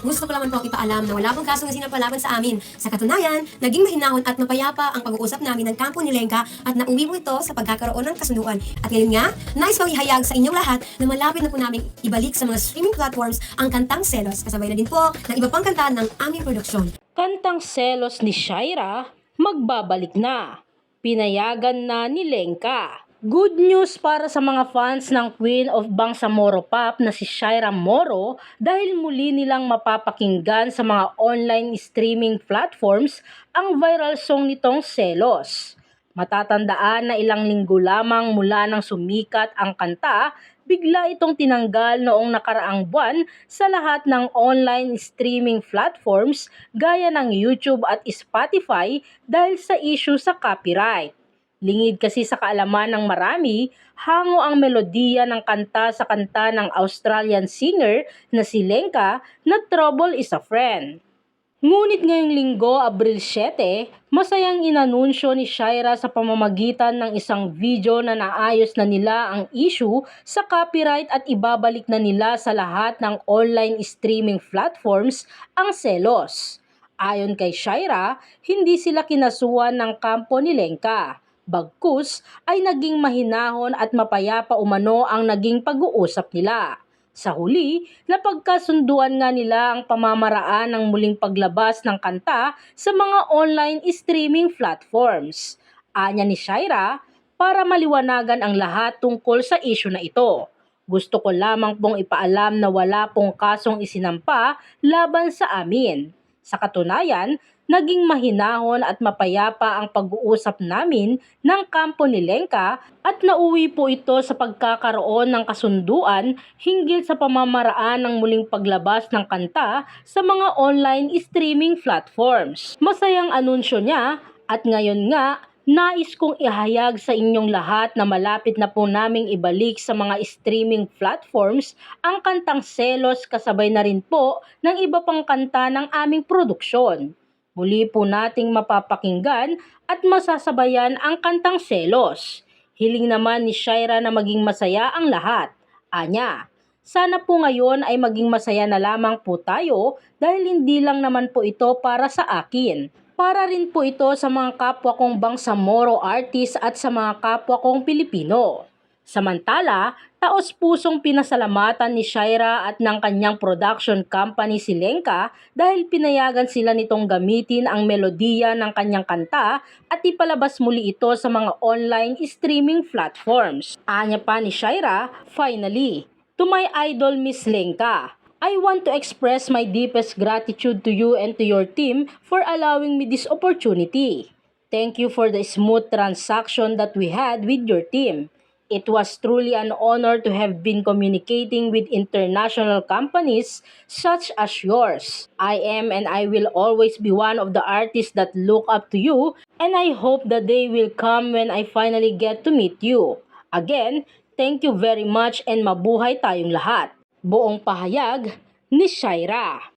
Gusto ko naman po ipaalam na wala pong kasong sinapalaban sa amin. Sa katunayan, naging mahinahon at mapayapa ang pag-uusap namin ng kampo ni Lenka at nauwi mo ito sa pagkakaroon ng kasunduan. At ngayon nga, nais kong ihayag sa inyong lahat na malapit na po namin ibalik sa mga streaming platforms ang kantang Selos. Kasabay na din po ng iba pang kanta ng aming produksyon. Kantang Selos ni Shaira, magbabalik na. Pinayagan na ni Lenka. Good news para sa mga fans ng Queen of Bangsamoro Pop na si Shaira Moro dahil muli nilang mapapakinggan sa mga online streaming platforms ang viral song nitong Selos. Matatandaan na ilang linggo lamang mula nang sumikat ang kanta, bigla itong tinanggal noong nakaraang buwan sa lahat ng online streaming platforms gaya ng YouTube at Spotify dahil sa issue sa copyright. Lingid kasi sa kaalaman ng marami, hango ang melodiya ng kanta sa kanta ng Australian singer na si Lenka na Trouble is a Friend. Ngunit ngayong linggo, Abril 7, masayang inanunsyo ni Shaira sa pamamagitan ng isang video na naayos na nila ang issue sa copyright at ibabalik na nila sa lahat ng online streaming platforms ang Selos. Ayon kay Shaira, hindi sila kinasuhan ng kampo ni Lenka. Bagkus ay naging mahinahon at mapayapa umano ang naging pag-uusap nila. Sa huli, napagkasunduan nga nila ang pamamaraan ng muling paglabas ng kanta sa mga online streaming platforms. Anya ni Shaira, para maliwanagan ang lahat tungkol sa issue na ito. Gusto ko lamang pong ipaalam na wala pong kasong isinampa laban sa amin. Sa katunayan, naging mahinahon at mapayapa ang pag-uusap namin ng kampo ni Lenka at nauwi po ito sa pagkakaroon ng kasunduan hinggil sa pamamaraan ng muling paglabas ng kanta sa mga online streaming platforms. Masayang anunsyo niya at ngayon nga, nais kong ihayag sa inyong lahat na malapit na po naming ibalik sa mga streaming platforms ang kantang Selos kasabay na rin po ng iba pang kanta ng aming produksyon. Muli po nating mapapakinggan at masasabayan ang kantang Selos. Hiling naman ni Shaira na maging masaya ang lahat. Anya, sana po ngayon ay maging masaya na lamang po tayo dahil hindi lang naman po ito para sa akin. Para rin po ito sa mga kapwa kong Bangsamoro artist at sa mga kapwa kong Pilipino. Samantala, taos-pusong pinasalamatan ni Shaira at ng kanyang production company si Lenka dahil pinayagan sila nitong gamitin ang melodiya ng kanyang kanta at ipalabas muli ito sa mga online streaming platforms. Anya pa ni Shaira, finally, to my idol Miss Lenka, I want to express my deepest gratitude to you and to your team for allowing me this opportunity. Thank you for the smooth transaction that we had with your team. It was truly an honor to have been communicating with international companies such as yours. I am and I will always be one of the artists that look up to you, and I hope the day will come when I finally get to meet you. Again, thank you very much and mabuhay tayong lahat. Buong pahayag ni Shaira.